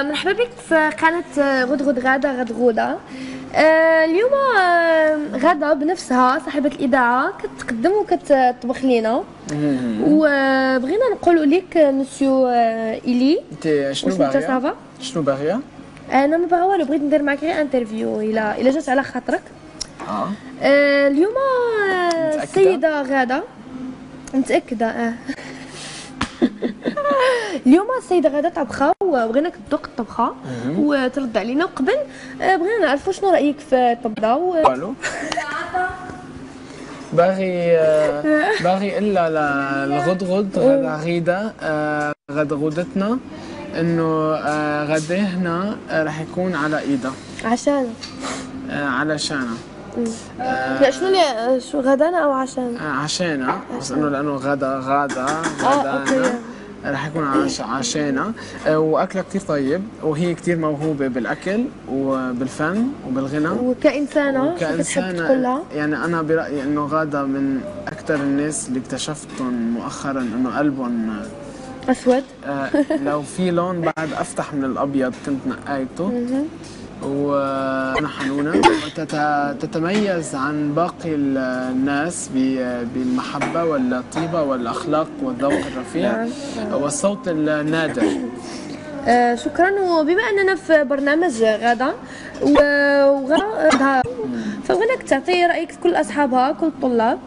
مرحبا بك في قناة غدغد غادة غدغودة. اليوم غادة بنفسها صاحبة الإذاعة كتقدم وكتطبخ لينا، وبغينا نقولوا لك مسيو إيلي انت شنو باغيه؟ شنو باغيه؟ انا ما باغا والو، بغيت ندير معاك غير انترفيو الا جات على خاطرك. اليوم السيدة غادة متأكدة. اليوم السيدة غادة طبخة وبغيناك تذوق الطبخة وترد علينا. وقبل بغينا نعرفوا شنو رأيك في الطبخة والو باغي الا الغدغد غدا غدغدتنا انه غدا هنا راح يكون على ايدها عشان علشانها. لا شو غدانا او عشان؟ عشانها، بس انه لانه غدا راح يكون عشانها. واكلها كثير طيب، وهي كثير موهوبه بالاكل وبالفن وبالغنى وكإنسانة بتحب تقولها. يعني انا برايي انه غاده من اكثر الناس اللي اكتشفتهم مؤخرا انه قلبهم اسود. لو في لون بعد افتح من الابيض كنت نقيته. وأنا حنونة تتميز عن باقي الناس بالمحبة والطيبة والأخلاق والذوق الرفيع والصوت النادر. شكرا. وبما أننا في برنامج غادة وغادة فبغيناك تعطي رأيك في كل أصحابها كل الطلاب،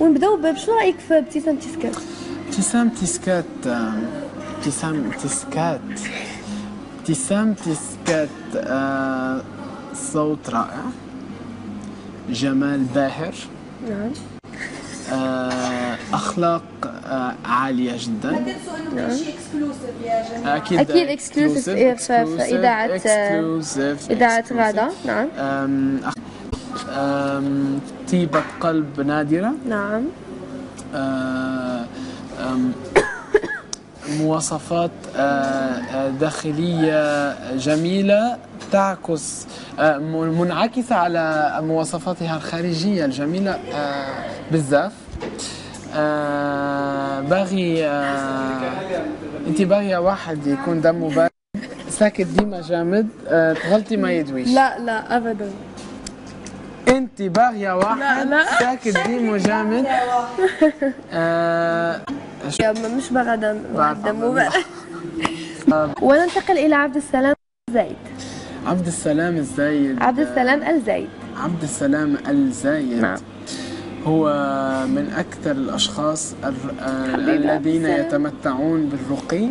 ونبداو بشنو رأيك في ابتسام تيسكات؟ ابتسام تيسكات صوت رائع، جمال باهر، نعم، أخلاق عالية جدا. نعم. أكيد اكسكلوسيف في إذاعة غادة. نعم. طيبة قلب نادرة. نعم. مواصفات داخلية جميلة تعكس منعكسة على مواصفاتها الخارجية الجميلة بزاف. باغي انت باغية واحد يكون دمه بارد ساكت ديما جامد تغلطي ما يدويش. لا ابدا. انت باغية واحد ساكت ديما جامد. مش باغا دمه بارد. وننتقل الى عبد السلام الزايد. عبد السلام الزايد. نعم. هو من أكثر الأشخاص الذين يتمتعون بالرقي.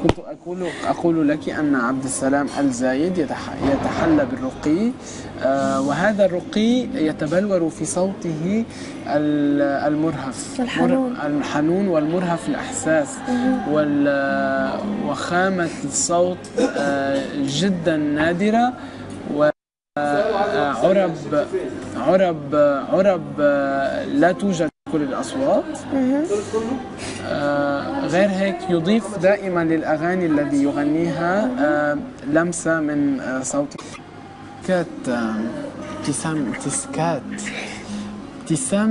كنت أقول لك أن عبد السلام الزايد يتحلى بالرقي، وهذا الرقي يتبلور في صوته المرهف الحنون والمرهف الإحساس وخامة الصوت جدا نادرة، عرب لا توجد كل الأصوات. غير هيك يضيف دائما للأغاني الذي يغنيها لمسة من صوته. ابتسام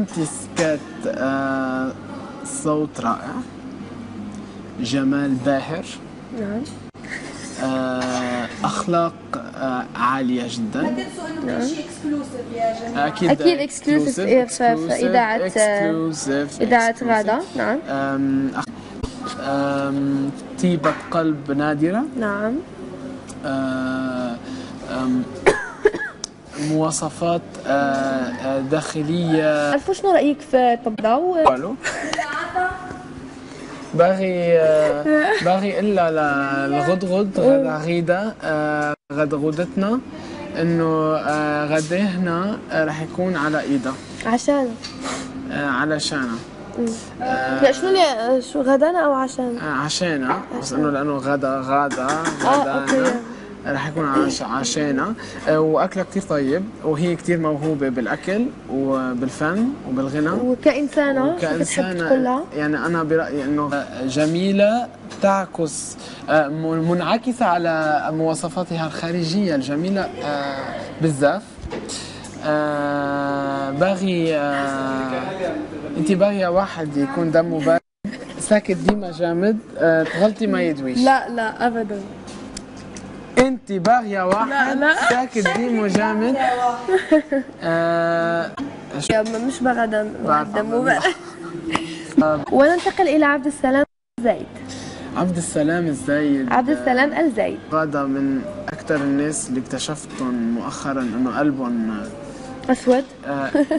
تيسكات صوت رائع، جمال باهر، نعم، أخلاق عالية جدا. نعم. أكيد اكسكلوسيف في إذاعة غادة. نعم. طيبة قلب نادرة. نعم. مواصفات داخلية. عرفوا شنو رأيك في الطبخة والو باغي الا الغدغد غدا غدغدتنا انه غدا هنا راح يكون على ايدها عشان علشانها. لا شو غدانا او عشان؟ عشانها، بس انه لانه غدا راح يكون عشانها. واكلها كثير طيب، وهي كثير موهوبه بالاكل وبالفن وبالغنى وكإنسانة بتحب تقولها. يعني انا برايي انه جميله تعكس منعكسه على مواصفاتها الخارجيه الجميله بزاف. باغي انت باغيه واحد يكون دمه بارد ساكت ديما جامد، تغلطي ما يدويش. لا لا ابدا. انت باغيه واحد لا لا. ساكت ديما جامد. مش بغدا واحدة مو وننتقل الى عبد السلام الزايد. عبد السلام الزايد. عبد السلام الزايد هذا من اكثر الناس اللي اكتشفتهم مؤخرا انه قلبهم اسود.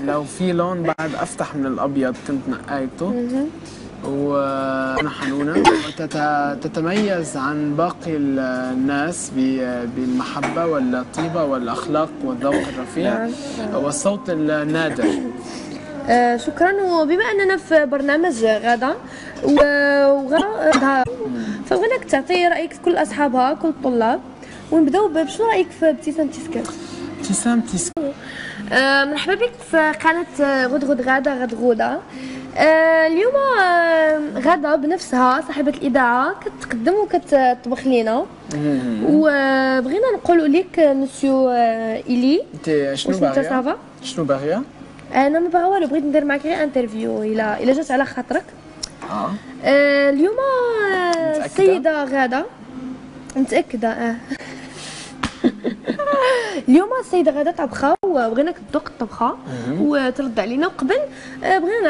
لو في لون بعد افتح من الابيض كنت نقيته. وأنا حنونة تتميز عن باقي الناس بالمحبة والطيبة والأخلاق والذوق الرفيع والصوت النادر. شكرا. وبما أننا في برنامج غادة وغادة فبغيناك تعطي رأيك في كل أصحابها كل الطلاب، ونبداو بشنو رأيك في ابتسام تيسكر؟ ابتسام تيسكر. مرحبا بك في قناة غدغد غادة غدغودة. اليوم غادة بنفسها صاحبة الإذاعة كتقدم وكتطبخ لينا، وبغينا نقولوا لك مسيو إيلي انت شنو باغية؟ شنو باغية؟ أنا ما باغا والو، بغيت ندير معاك غير انترفيو إلا جات على خاطرك. اليوم السيدة غادة متأكدة. اليوم السيدة غادة طبخة وبغيناك تذوق الطبخة وترد علينا، وقبل بغينا